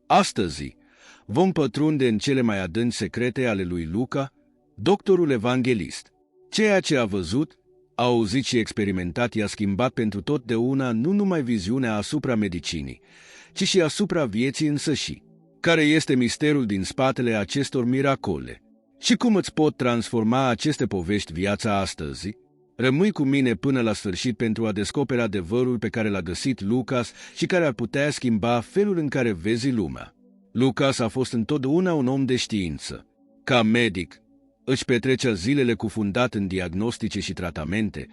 Astăzi vom pătrunde în cele mai adânci secrete ale lui Luca, doctorul evanghelist. Ceea ce a văzut, a auzit și experimentat i-a schimbat pentru totdeauna nu numai viziunea asupra medicinii, ci și asupra vieții însăși. Care este misterul din spatele acestor miracole? Și cum îți pot transforma aceste povești viața astăzi? Rămâi cu mine până la sfârșit pentru a descoperi adevărul pe care l-a găsit Lucas și care ar putea schimba felul în care vezi lumea. Lucas a fost întotdeauna un om de știință. Ca medic, își petrecea zilele cufundat în diagnostice și tratamente,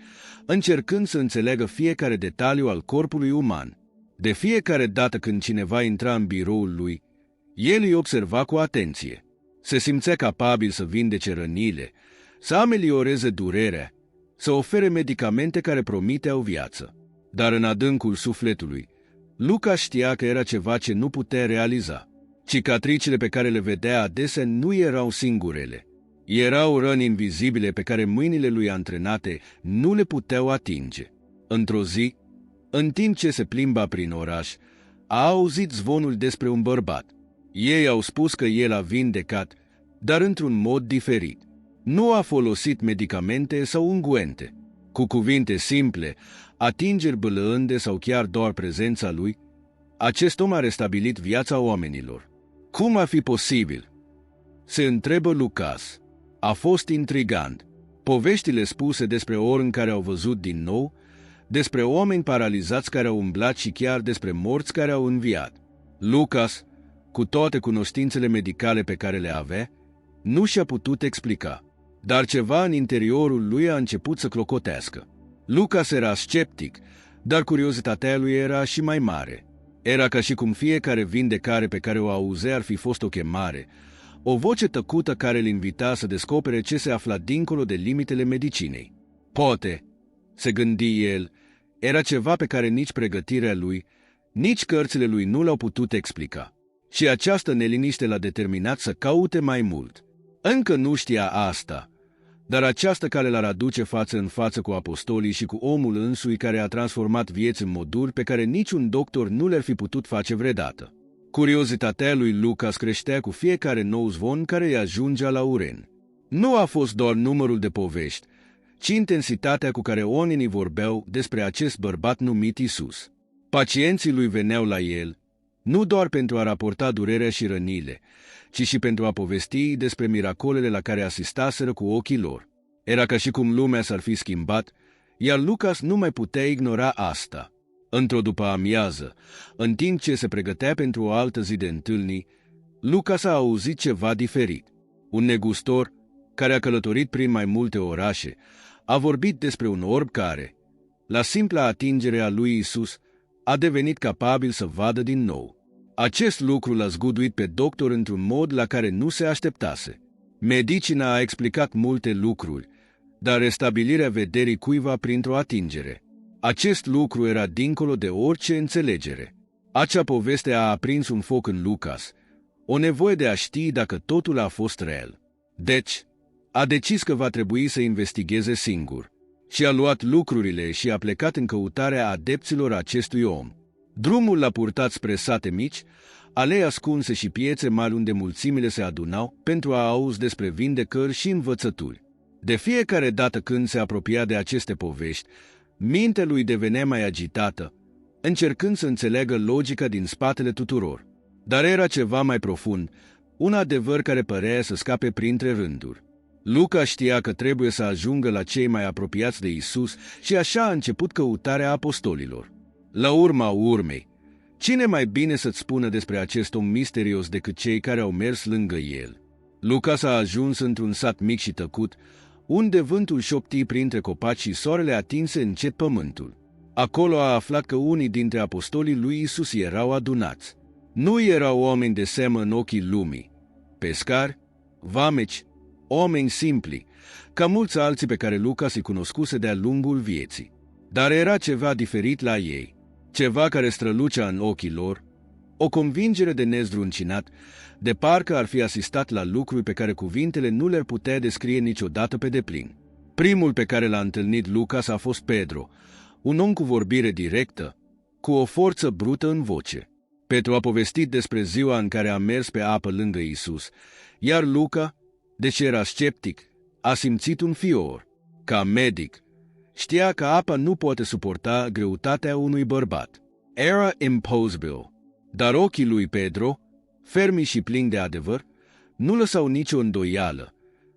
încercând să înțeleagă fiecare detaliu al corpului uman. De fiecare dată când cineva intra în biroul lui, el îi observa cu atenție. Se simțea capabil să vindece rănile, să amelioreze durerea, să ofere medicamente care promiteau viață. Dar în adâncul sufletului, Lucas știa că era ceva ce nu putea realiza. Cicatricile pe care le vedea adesea nu erau singurele. Erau răni invizibile pe care mâinile lui antrenate nu le puteau atinge. Într-o zi, în timp ce se plimba prin oraș, a auzit zvonul despre un bărbat. Ei au spus că el a vindecat, dar într-un mod diferit. Nu a folosit medicamente sau unguente. Cu cuvinte simple, atingeri bâlăânde sau chiar doar prezența lui, acest om a restabilit viața oamenilor. Cum a fi posibil? Se întrebă Lucas. A fost intrigant. Poveștile spuse despre ori în care au văzut din nou, despre oameni paralizați care au umblat și chiar despre morți care au înviat. Lucas, cu toate cunoștințele medicale pe care le avea, nu și-a putut explica. Dar ceva în interiorul lui a început să clocotească. Lucas era sceptic, dar curiozitatea lui era și mai mare. Era ca și cum fiecare vindecare pe care o auzea ar fi fost o chemare, o voce tăcută care îl invita să descopere ce se afla dincolo de limitele medicinei. Poate, se gândi el, era ceva pe care nici pregătirea lui, nici cărțile lui nu l-au putut explica. Și această neliniște l-a determinat să caute mai mult. Încă nu știa asta, dar această cale l-ar aduce față în față cu apostolii și cu omul însui care a transformat vieți în moduri pe care niciun doctor nu le-ar fi putut face vreodată. Curiozitatea lui Lucas creștea cu fiecare nou zvon care îi ajungea la uren. Nu a fost doar numărul de povești, ci intensitatea cu care oamenii vorbeau despre acest bărbat numit Isus. Pacienții lui veneau la el, nu doar pentru a raporta durerea și rănile, ci și pentru a povesti despre miracolele la care asistaseră cu ochii lor. Era ca și cum lumea s-ar fi schimbat, iar Lucas nu mai putea ignora asta. Într-o după-amiază, în timp ce se pregătea pentru o altă zi de întâlniri, Lucas a auzit ceva diferit. Un negustor, care a călătorit prin mai multe orașe, a vorbit despre un orb care, la simpla atingere a lui Isus, a devenit capabil să vadă din nou. Acest lucru l-a zguduit pe doctor într-un mod la care nu se așteptase. Medicina a explicat multe lucruri, dar restabilirea vederii cuiva printr-o atingere. Acest lucru era dincolo de orice înțelegere. Acea poveste a aprins un foc în Lucas, o nevoie de a ști dacă totul a fost real. Deci, a decis că va trebui să investigheze singur. Și a luat lucrurile și a plecat în căutarea adepților acestui om. Drumul l-a purtat spre sate mici, alei ascunse și piețe mari unde mulțimile se adunau pentru a auzi despre vindecări și învățături. De fiecare dată când se apropia de aceste povești, mintea lui devenea mai agitată, încercând să înțeleagă logica din spatele tuturor. Dar era ceva mai profund, un adevăr care părea să scape printre rânduri. Luca știa că trebuie să ajungă la cei mai apropiați de Isus și așa a început căutarea apostolilor. La urma urmei, cine mai bine să-ți spună despre acest om misterios decât cei care au mers lângă el? Luca s-a ajuns într-un sat mic și tăcut, unde vântul șopti printre copaci și soarele atinse încet pământul. Acolo a aflat că unii dintre apostolii lui Isus erau adunați. Nu erau oameni de seamă în ochii lumii, pescari, vameci, oameni simpli, ca mulți alții pe care Luca îi cunoscuse de-a lungul vieții. Dar era ceva diferit la ei, ceva care strălucea în ochii lor, o convingere de nezdruncinat, de parcă ar fi asistat la lucruri pe care cuvintele nu le-ar putea descrie niciodată pe deplin. Primul pe care l-a întâlnit Lucas a fost Pedro, un om cu vorbire directă, cu o forță brută în voce. Petru a povestit despre ziua în care a mers pe apă lângă Iisus, iar Luca, deși era sceptic, a simțit un fior. Ca medic, știa că apa nu poate suporta greutatea unui bărbat. Era imposibil, dar ochii lui Pedro, fermi și plini de adevăr, nu lăsau nicio îndoială.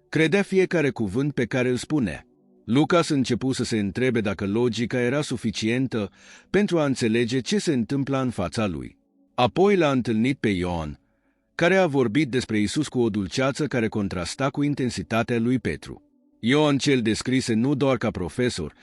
Credea fiecare cuvânt pe care îl spunea. Lucas început să se întrebe dacă logica era suficientă pentru a înțelege ce se întâmpla în fața lui. Apoi l-a întâlnit pe Ioan, care a vorbit despre Iisus cu o dulceață care contrasta cu intensitatea lui Petru. Ioan cel descrise nu doar ca profesor,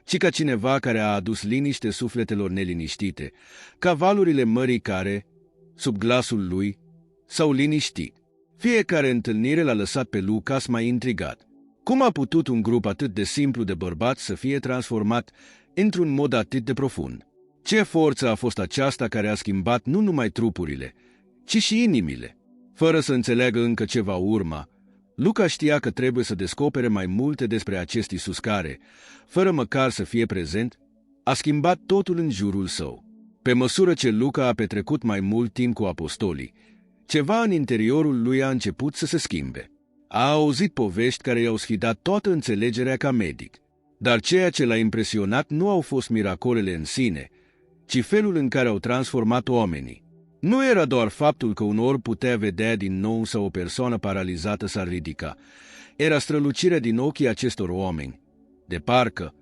ci ca cineva care a adus liniște sufletelor neliniștite, ca valurile mării care, sub glasul lui, s-au liniștit. Fiecare întâlnire l-a lăsat pe Lucas mai intrigat. Cum a putut un grup atât de simplu de bărbați să fie transformat într-un mod atât de profund? Ce forță a fost aceasta care a schimbat nu numai trupurile, ci și inimile? Fără să înțeleagă încă ce va urma, Luca știa că trebuie să descopere mai multe despre acest Iisus care, fără măcar să fie prezent, a schimbat totul în jurul său. Pe măsură ce Luca a petrecut mai mult timp cu apostolii, ceva în interiorul lui a început să se schimbe. A auzit povești care i-au sfidat toată înțelegerea ca medic, dar ceea ce l-a impresionat nu au fost miracolele în sine, ci felul în care au transformat oamenii. Nu era doar faptul că un orb putea vedea din nou sau o persoană paralizată s-ar ridica, era strălucirea din ochii acestor oameni, de parcă,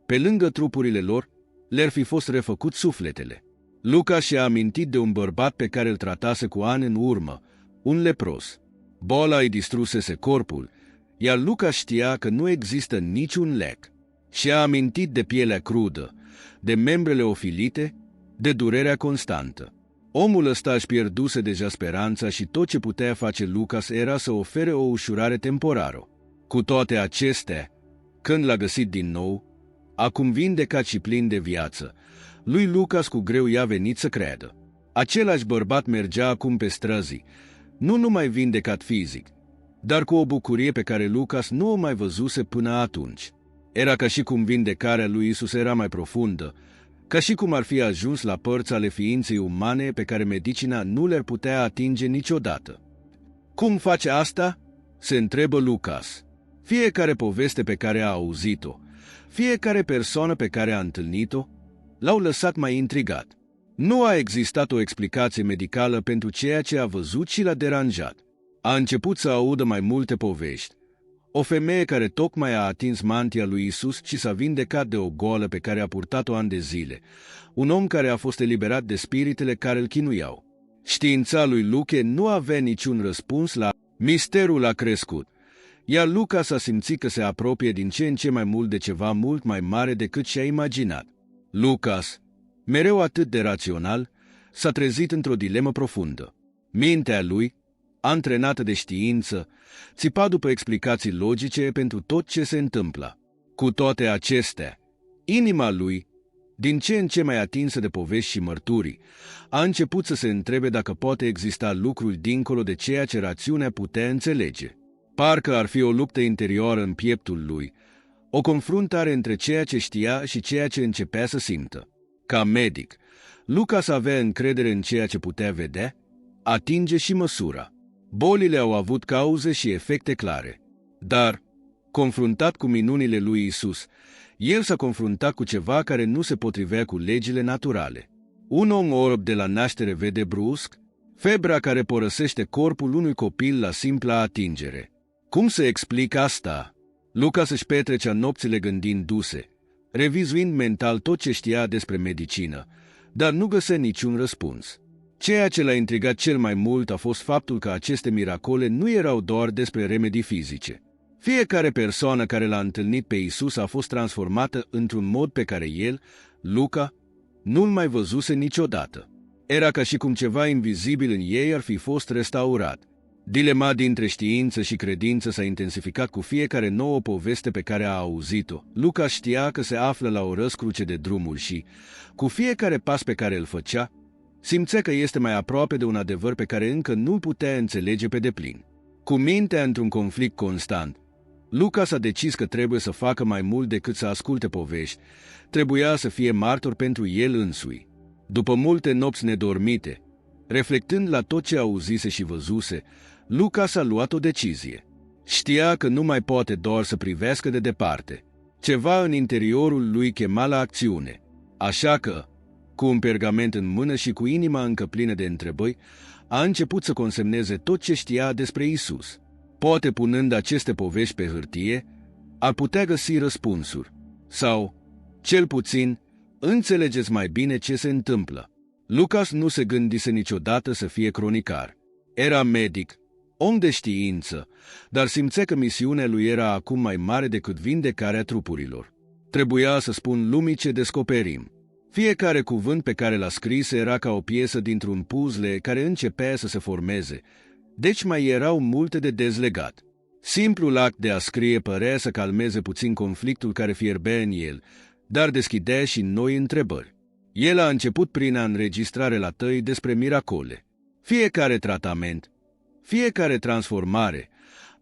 pe lângă trupurile lor, le-ar fi fost refăcut sufletele. Luca și-a amintit de un bărbat pe care îl tratase cu ani în urmă, un lepros. Boala îi distrusese corpul, iar Luca știa că nu există niciun lec. Și-a amintit de pielea crudă, de membrele ofilite, de durerea constantă. Omul ăsta își pierduse deja speranța și tot ce putea face Lucas era să ofere o ușurare temporară. Cu toate acestea, când l-a găsit din nou, acum vindecat și plin de viață, lui Lucas cu greu i-a venit să creadă. Același bărbat mergea acum pe străzi, nu numai vindecat fizic, dar cu o bucurie pe care Lucas nu o mai văzuse până atunci. Era ca și cum vindecarea lui Iisus era mai profundă, ca și cum ar fi ajuns la părți ale ființei umane pe care medicina nu le-ar putea atinge niciodată. Cum face asta? Se întrebă Lucas. Fiecare poveste pe care a auzit-o, fiecare persoană pe care a întâlnit-o, l-au lăsat mai intrigat. Nu a existat o explicație medicală pentru ceea ce a văzut și l-a deranjat. A început să audă mai multe povești. O femeie care tocmai a atins mantia lui Iisus și s-a vindecat de o goală pe care a purtat-o ani de zile. Un om care a fost eliberat de spiritele care îl chinuiau. Știința lui Luche nu avea niciun răspuns la misterul a crescut, iar Luca s-a simțit că se apropie din ce în ce mai mult de ceva mult mai mare decât și-a imaginat. Lucas, mereu atât de rațional, s-a trezit într-o dilemă profundă. Mintea lui, antrenată de știință, țipa după explicații logice pentru tot ce se întâmplă. Cu toate acestea, inima lui, din ce în ce mai atinsă de povești și mărturii, a început să se întrebe dacă poate exista lucruri dincolo de ceea ce rațiunea putea înțelege. Parcă ar fi o luptă interioară în pieptul lui, o confruntare între ceea ce știa și ceea ce începea să simtă. Ca medic, Lucas avea încredere în ceea ce putea vedea, atinge și măsura. Bolile au avut cauze și efecte clare. Dar, confruntat cu minunile lui Iisus, el s-a confruntat cu ceva care nu se potrivea cu legile naturale. Un om orb de la naștere vede brusc febra care părăsește corpul unui copil la simpla atingere. Cum se explică asta? Lucas își petrecea nopțile gândindu-se, revizuind mental tot ce știa despre medicină, dar nu găsea niciun răspuns. Ceea ce l-a intrigat cel mai mult a fost faptul că aceste miracole nu erau doar despre remedii fizice. Fiecare persoană care l-a întâlnit pe Iisus a fost transformată într-un mod pe care el, Luca, nu-l mai văzuse niciodată. Era ca și cum ceva invizibil în ei ar fi fost restaurat. Dilema dintre știință și credință s-a intensificat cu fiecare nouă poveste pe care a auzit-o. Luca știa că se află la o răscruce de drumul și, cu fiecare pas pe care îl făcea, simțea că este mai aproape de un adevăr pe care încă nu putea înțelege pe deplin. Cu mintea într-un conflict constant, Luca s-a decis că trebuie să facă mai mult decât să asculte povești, trebuia să fie martor pentru el însuși. După multe nopți nedormite, Reflectând la tot ce auzise și văzuse, Luca s-a luat o decizie. Știa că nu mai poate doar să privească de departe. Ceva în interiorul lui chema la acțiune. Așa că, cu un pergament în mână și cu inima încă plină de întrebări, a început să consemneze tot ce știa despre Isus. Poate punând aceste povești pe hârtie, ar putea găsi răspunsuri. Sau, cel puțin, înțelegeți mai bine ce se întâmplă. Lucas nu se gândise niciodată să fie cronicar. Era medic, om de știință, dar simțea că misiunea lui era acum mai mare decât vindecarea trupurilor. Trebuia să spun lumii ce descoperim. Fiecare cuvânt pe care l-a scris era ca o piesă dintr-un puzzle care începea să se formeze, deci mai erau multe de dezlegat. Simplul act de a scrie părea să calmeze puțin conflictul care fierbea în el, dar deschidea și noi întrebări. El a început prin a înregistra relatări despre miracole. Fiecare tratament, fiecare transformare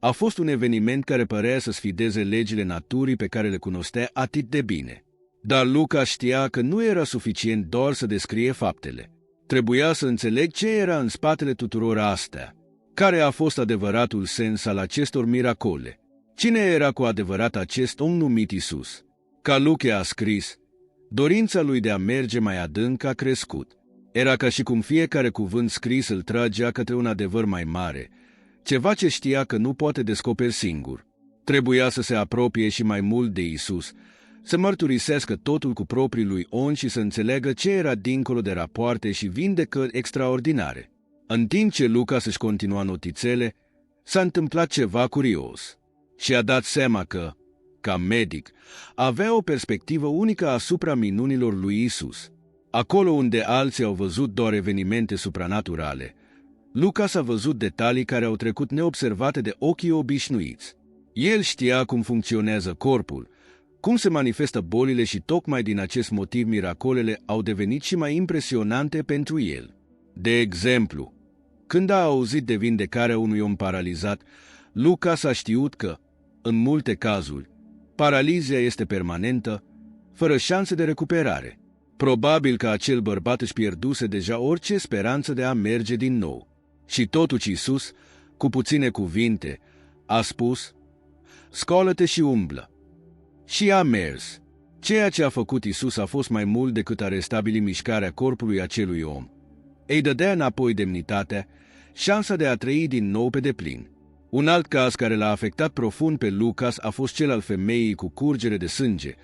a fost un eveniment care părea să sfideze legile naturii pe care le cunoștea atât de bine. Dar Luca știa că nu era suficient doar să descrie faptele. Trebuia să înțeleg ce era în spatele tuturor astea. Care a fost adevăratul sens al acestor miracole? Cine era cu adevărat acest om numit Isus? Ca Luca a scris, dorința lui de a merge mai adânc a crescut. Era ca și cum fiecare cuvânt scris îl tragea către un adevăr mai mare, ceva ce știa că nu poate descoperi singur. Trebuia să se apropie și mai mult de Isus, să mărturisească totul cu proprii lui ochi și să înțeleagă ce era dincolo de rapoarte și vindecări extraordinare. În timp ce Luca își continua notițele, s-a întâmplat ceva curios și a dat seama că, ca medic, avea o perspectivă unică asupra minunilor lui Isus. Acolo unde alții au văzut doar evenimente supranaturale, Luca s-a văzut detalii care au trecut neobservate de ochii obișnuiți. El știa cum funcționează corpul, cum se manifestă bolile și tocmai din acest motiv miracolele au devenit și mai impresionante pentru el. De exemplu, când a auzit de vindecarea unui om paralizat, Luca s-a știut că, în multe cazuri, paralizia este permanentă, fără șanse de recuperare. Probabil că acel bărbat își pierduse deja orice speranță de a merge din nou. Și totuși Iisus, cu puține cuvinte, a spus, scoală-te și umblă. Și a mers. Ceea ce a făcut Iisus a fost mai mult decât a restabili mișcarea corpului acelui om. Îi dădea înapoi demnitatea, șansa de a trăi din nou pe deplin. Un alt caz care l-a afectat profund pe Lucas a fost cel al femeii cu curgere de sânge,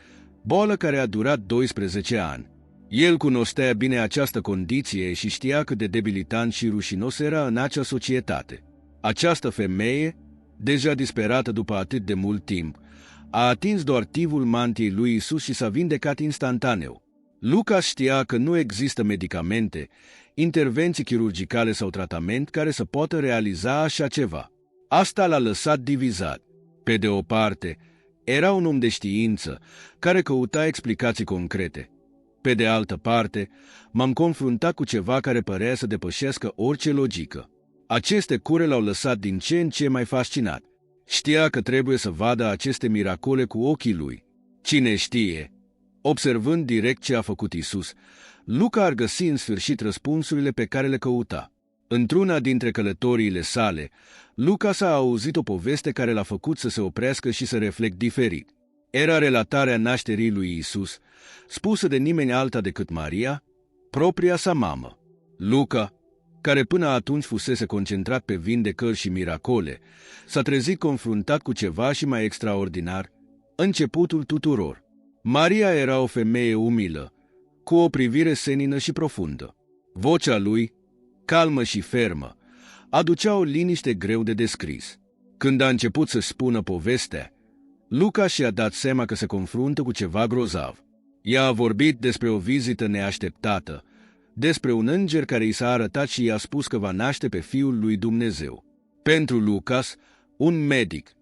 boală care a durat 12 ani. El cunoștea bine această condiție și știa cât de debilitant și rușinos era în acea societate. Această femeie, deja disperată după atât de mult timp, a atins doar tivul mantiei lui Isus și s-a vindecat instantaneu. Lucas știa că nu există medicamente, intervenții chirurgicale sau tratament care să poată realiza așa ceva. Asta l-a lăsat divizat. Pe de o parte, era un om de știință care căuta explicații concrete. Pe de altă parte, m-am confruntat cu ceva care părea să depășească orice logică. Aceste cure l-au lăsat din ce în ce mai fascinat. Știa că trebuie să vadă aceste miracole cu ochii lui. Cine știe? Observând direct ce a făcut Isus, Luca ar găsi în sfârșit răspunsurile pe care le căuta. Într-una dintre călătoriile sale, Luca s-a auzit o poveste care l-a făcut să se oprească și să reflecte diferit. Era relatarea nașterii lui Isus, spusă de nimeni alta decât Maria, propria sa mamă. Luca, care până atunci fusese concentrat pe vindecări și miracole, s-a trezit confruntat cu ceva și mai extraordinar, începutul tuturor. Maria era o femeie umilă, cu o privire senină și profundă. Vocea lui, calmă și fermă, aducea o liniște greu de descris. Când a început să spună povestea, Luca și-a dat seama că se confruntă cu ceva grozav. Ea a vorbit despre o vizită neașteptată, despre un înger care i s-a arătat și i-a spus că va naște pe Fiul lui Dumnezeu. Pentru Lucas, un medic,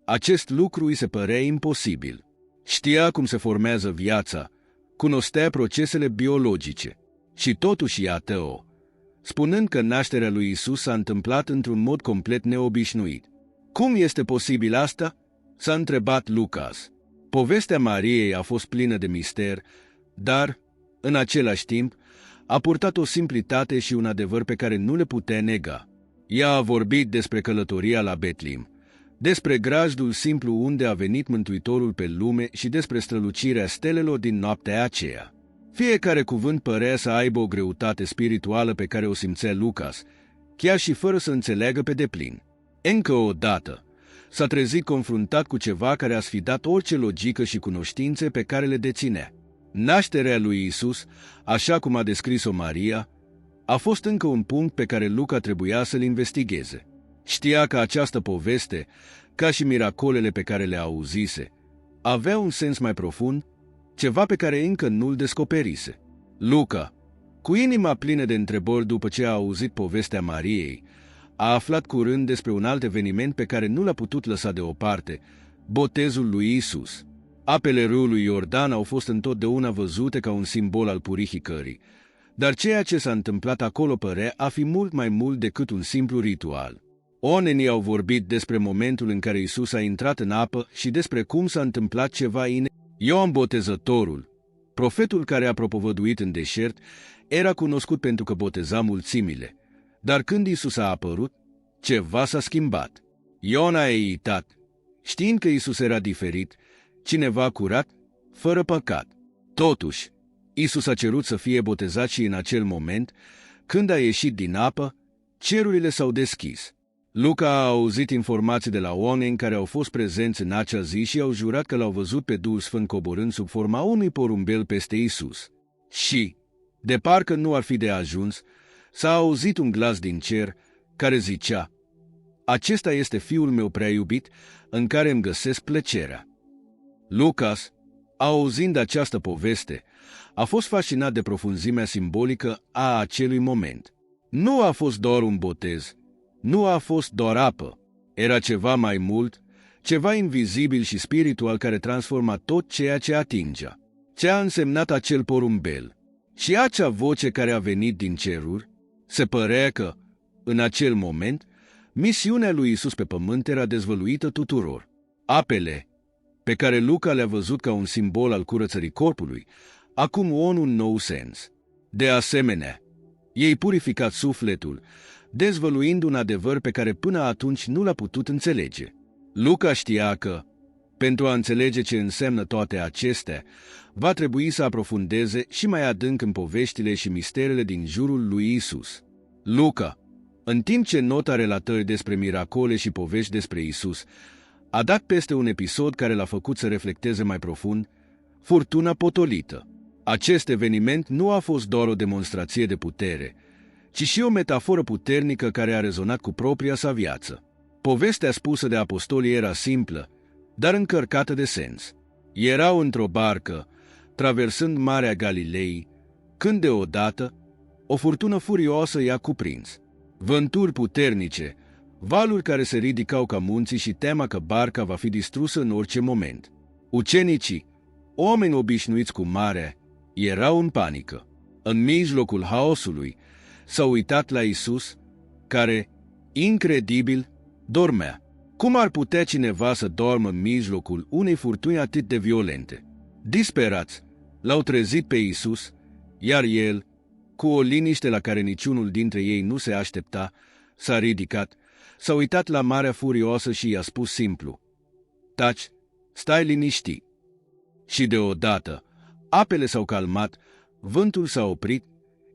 acest lucru îi se părea imposibil. Știa cum se formează viața, cunoștea procesele biologice și totuși iată-o, spunând că nașterea lui Isus s-a întâmplat într-un mod complet neobișnuit. Cum este posibil asta? S-a întrebat Lucas. Povestea Mariei a fost plină de mister, dar, în același timp, A purtat o simplitate și un adevăr pe care nu le putea nega. Ea a vorbit despre călătoria la Betlehem, despre grajdul simplu unde a venit Mântuitorul pe lume și despre strălucirea stelelor din noaptea aceea. Fiecare cuvânt părea să aibă o greutate spirituală pe care o simțea Lucas, chiar și fără să înțeleagă pe deplin. Încă o dată, s-a trezit confruntat cu ceva care a sfidat orice logică și cunoștințe pe care le deținea. Nașterea lui Isus, așa cum a descris-o Maria, a fost încă un punct pe care Luca trebuia să-l investigheze. Știa că această poveste, ca și miracolele pe care le auzise, avea un sens mai profund, ceva pe care încă nu-l descoperise. Luca, cu inima plină de întrebări după ce a auzit povestea Mariei, a aflat curând despre un alt eveniment pe care nu l-a putut lăsa deoparte, botezul lui Isus. Apele râului Iordan au fost întotdeauna văzute ca un simbol al purificării, dar ceea ce s-a întâmplat acolo părea a fi mult mai mult decât un simplu ritual. Oamenii au vorbit despre momentul în care Isus a intrat în apă și despre cum s-a întâmplat ceva Ioan Botezătorul, profetul care a propovăduit în deșert, era cunoscut pentru că boteza mulțimile, dar când Isus a apărut, ceva s-a schimbat. Ioan a eitat, știind că Isus era diferit, cineva curat, fără păcat. Totuși, Isus a cerut să fie botezat și în acel moment, când a ieșit din apă, cerurile s-au deschis. Luca a auzit informații de la oameni care au fost prezenți în acea zi și au jurat că l-au văzut pe Duhul Sfânt coborând sub forma unui porumbel peste Isus. Și, de parcă nu ar fi de ajuns, s-a auzit un glas din cer care zicea: "Acesta este Fiul meu prea iubit, în care îmi găsesc plăcerea." Lucas, auzind această poveste, a fost fascinat de profunzimea simbolică a acelui moment. Nu a fost doar un botez, nu a fost doar apă, era ceva mai mult, ceva invizibil și spiritual care transforma tot ceea ce atingea. Ce a însemnat acel porumbel și acea voce care a venit din ceruri? Se părea că, în acel moment, misiunea lui Isus pe pământ era dezvăluită tuturor. Apele, pe care Luca le-a văzut ca un simbol al curățării corpului, acum au un nou sens. De asemenea, ei purificat sufletul, dezvăluind un adevăr pe care până atunci nu l-a putut înțelege. Luca știa că, pentru a înțelege ce înseamnă toate acestea, va trebui să aprofundeze și mai adânc în poveștile și misterele din jurul lui Isus. Luca, în timp ce nota relatări despre miracole și povești despre Isus, a dat peste un episod care l-a făcut să reflecteze mai profund: furtuna potolită. Acest eveniment nu a fost doar o demonstrație de putere, ci și o metaforă puternică care a rezonat cu propria sa viață. Povestea spusă de apostoli era simplă, dar încărcată de sens. Erau într-o barcă, traversând Marea Galilei, când deodată o furtună furioasă i-a cuprins. Vânturi puternice, valuri care se ridicau ca munții și teama că barca va fi distrusă în orice moment. Ucenicii, oameni obișnuiți cu marea, erau în panică. În mijlocul haosului, s-au uitat la Isus, care, incredibil, dormea. Cum ar putea cineva să doarmă în mijlocul unei furtuni atât de violente? Disperați, l-au trezit pe Isus, iar el, cu o liniște la care niciunul dintre ei nu se aștepta, s-a ridicat, s-a uitat la marea furioasă și i-a spus simplu: "Taci, stai liniștit." Și deodată, apele s-au calmat, vântul s-a oprit,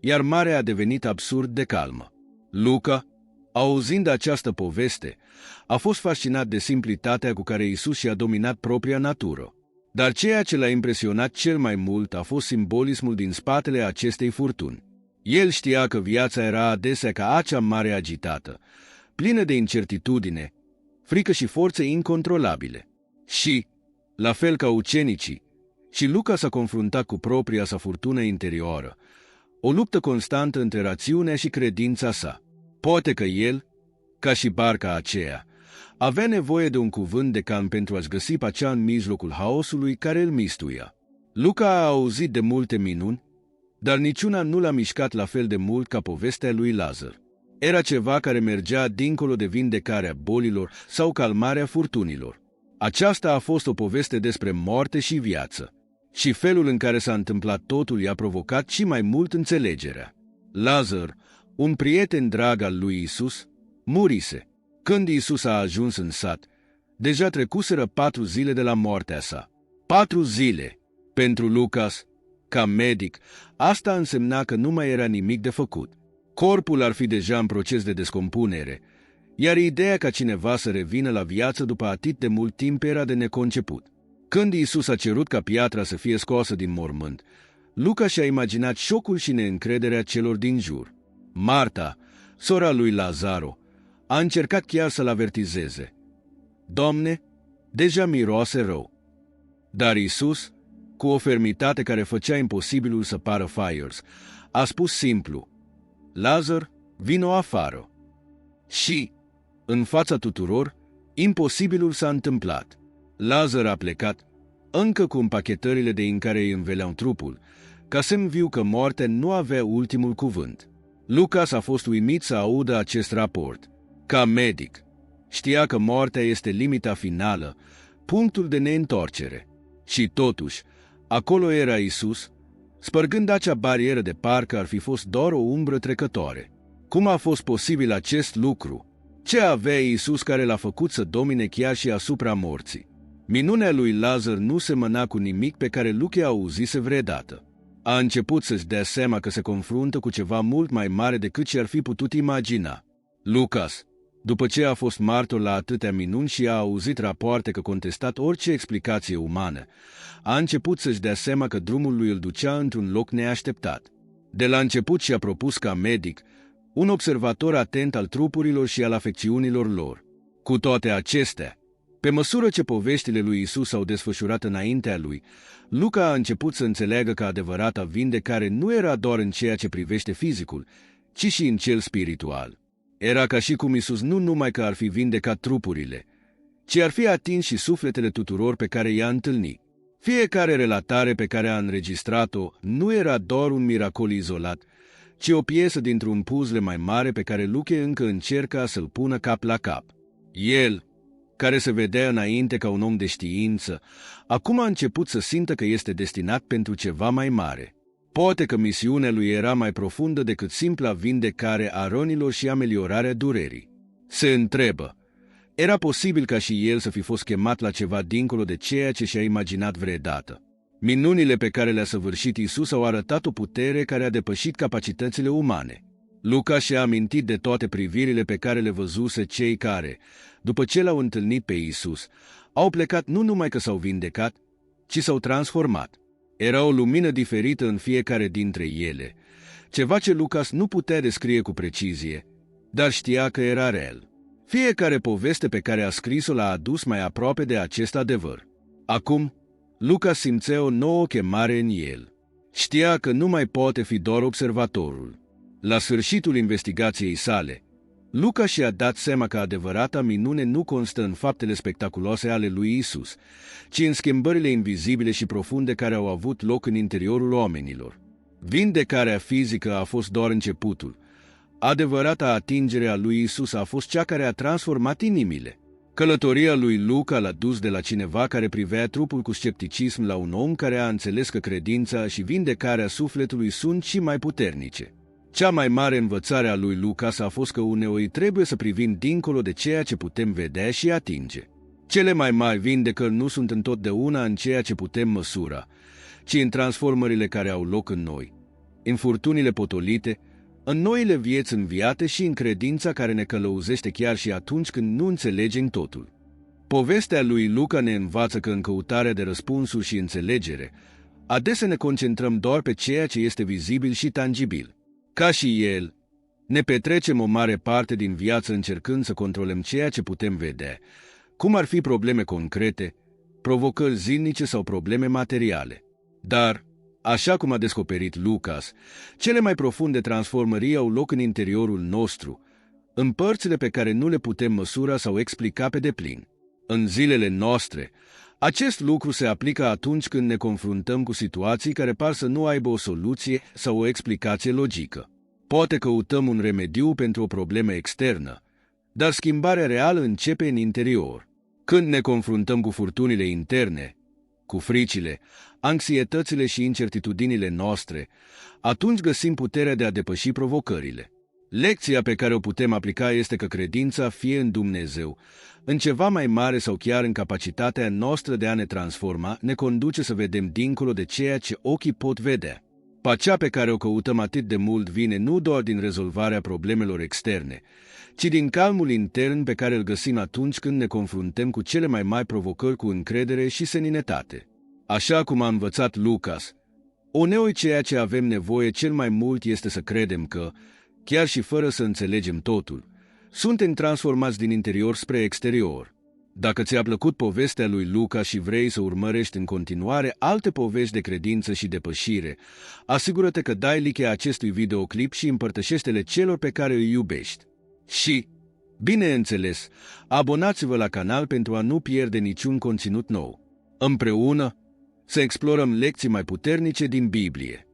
iar marea a devenit absurd de calmă. Luca, auzind această poveste, a fost fascinat de simplitatea cu care Isus și-a dominat propria natură. Dar ceea ce l-a impresionat cel mai mult a fost simbolismul din spatele acestei furtuni. El știa că viața era adesea ca acea mare agitată, plină de incertitudine, frică și forțe incontrolabile. Și, la fel ca ucenicii, și Luca s-a confruntat cu propria sa furtună interioară, o luptă constantă între rațiunea și credința sa. Poate că el, ca și barca aceea, avea nevoie de un cuvânt de calm pentru a-și găsi pacea în mijlocul haosului care îl mistuia. Luca a auzit de multe minuni, dar niciuna nu l-a mișcat la fel de mult ca povestea lui Lazar. Era ceva care mergea dincolo de vindecarea bolilor sau calmarea furtunilor. Aceasta a fost o poveste despre moarte și viață, și felul în care s-a întâmplat totul i-a provocat și mai mult înțelegerea. Lazar, un prieten drag al lui Isus, murise. Când Isus a ajuns în sat, deja trecuseră 4 zile de la moartea sa. 4 zile! Pentru Lucas, ca medic, asta însemna că nu mai era nimic de făcut. Corpul ar fi deja în proces de descompunere, iar ideea ca cineva să revină la viață după atât de mult timp era de neconceput. Când Iisus a cerut ca piatra să fie scoasă din mormânt, Luca și-a imaginat șocul și neîncrederea celor din jur. Marta, sora lui Lazaro, a încercat chiar să-l avertizeze. Doamne, deja miroase rău. Dar Iisus, cu o fermitate care făcea imposibilul să pară faiers, a spus simplu, Lazar, vino afară. Și, în fața tuturor, imposibilul s-a întâmplat. Lazar a plecat, încă cu împachetările de în care îi înveleau trupul, ca semn viu că moartea nu avea ultimul cuvânt. Lucas a fost uimit să audă acest raport. Ca medic, știa că moartea este limita finală, punctul de neîntoarcere. Și totuși, acolo era Isus, spărgând acea barieră de parcă ar fi fost doar o umbră trecătoare. Cum a fost posibil acest lucru? Ce avea Isus care l-a făcut să domine chiar și asupra morții? Minunea lui Lazar nu semăna cu nimic pe care Luca auzise vreodată. A început să-și dea seama că se confruntă cu ceva mult mai mare decât ce ar fi putut imagina. Lucas, după ce a fost martor la atâtea minuni și a auzit rapoarte că contestat orice explicație umană, a început să-și dea seama că drumul lui îl ducea într-un loc neașteptat. De la început și-a propus ca medic, un observator atent al trupurilor și al afecțiunilor lor. Cu toate acestea, pe măsură ce poveștile lui Isus s-au desfășurat înaintea lui, Luca a început să înțeleagă că adevărata vindecare nu era doar în ceea ce privește fizicul, ci și în cel spiritual. Era ca și cum Isus nu numai că ar fi vindecat trupurile, ci ar fi atins și sufletele tuturor pe care i-a întâlnit. Fiecare relatare pe care a înregistrat-o nu era doar un miracol izolat, ci o piesă dintr-un puzzle mai mare pe care Luca încă încerca să-l pună cap la cap. El, care se vedea înainte ca un om de știință, acum a început să simtă că este destinat pentru ceva mai mare. Poate că misiunea lui era mai profundă decât simpla vindecare a rănilor și ameliorarea durerii. Se întrebă, era posibil ca și el să fi fost chemat la ceva dincolo de ceea ce și-a imaginat vreodată. Minunile pe care le-a săvârșit Isus au arătat o putere care a depășit capacitățile umane. Luca și-a amintit de toate privirile pe care le văzuse cei care, după ce l-au întâlnit pe Isus, au plecat nu numai că s-au vindecat, ci s-au transformat. Era o lumină diferită în fiecare dintre ele, ceva ce Lucas nu putea descrie cu precizie, dar știa că era real. Fiecare poveste pe care a scris-o l-a adus mai aproape de acest adevăr. Acum, Lucas simțea o nouă chemare în el. Știa că nu mai poate fi doar observatorul. La sfârșitul investigației sale, Luca și-a dat seama că adevărata minune nu constă în faptele spectaculoase ale lui Isus, ci în schimbările invizibile și profunde care au avut loc în interiorul oamenilor. Vindecarea fizică a fost doar începutul. Adevărata atingere a lui Isus a fost cea care a transformat inimile. Călătoria lui Luca l-a dus de la cineva care privea trupul cu scepticism la un om care a înțeles că credința și vindecarea sufletului sunt și mai puternice. Cea mai mare învățare a lui Lucas a fost că uneori trebuie să privim dincolo de ceea ce putem vedea și atinge. Cele mai mari vindecări nu sunt întotdeauna în ceea ce putem măsura, ci în transformările care au loc în noi, în furtunile potolite, în noile vieți înviate și în credința care ne călăuzește chiar și atunci când nu înțelegem totul. Povestea lui Luca ne învață că în căutarea de răspunsuri și înțelegere, adesea ne concentrăm doar pe ceea ce este vizibil și tangibil. Ca și el, ne petrecem o mare parte din viață încercând să controlăm ceea ce putem vedea, cum ar fi probleme concrete, provocări zilnice sau probleme materiale. Dar, așa cum a descoperit Lucas, cele mai profunde transformări au loc în interiorul nostru, în părțile pe care nu le putem măsura sau explica pe deplin. În zilele noastre, acest lucru se aplică atunci când ne confruntăm cu situații care par să nu aibă o soluție sau o explicație logică. Poate căutăm un remediu pentru o problemă externă, dar schimbarea reală începe în interior. Când ne confruntăm cu furtunile interne, cu fricile, anxietățile și incertitudinile noastre, atunci găsim puterea de a depăși provocările. Lecția pe care o putem aplica este că credința, fie în Dumnezeu, în ceva mai mare sau chiar în capacitatea noastră de a ne transforma, ne conduce să vedem dincolo de ceea ce ochii pot vedea. Pacea pe care o căutăm atât de mult vine nu doar din rezolvarea problemelor externe, ci din calmul intern pe care îl găsim atunci când ne confruntăm cu cele mai mari provocări cu încredere și seninătate. Așa cum a învățat Lucas, uneori ceea ce avem nevoie cel mai mult este să credem că, chiar și fără să înțelegem totul, suntem transformați din interior spre exterior. Dacă ți-a plăcut povestea lui Luca și vrei să urmărești în continuare alte povești de credință și depășire, asigură-te că dai like acestui videoclip și împărtășește-le celor pe care îi iubești. Și, bineînțeles, abonați-vă la canal pentru a nu pierde niciun conținut nou. Împreună, să explorăm lecții mai puternice din Biblie.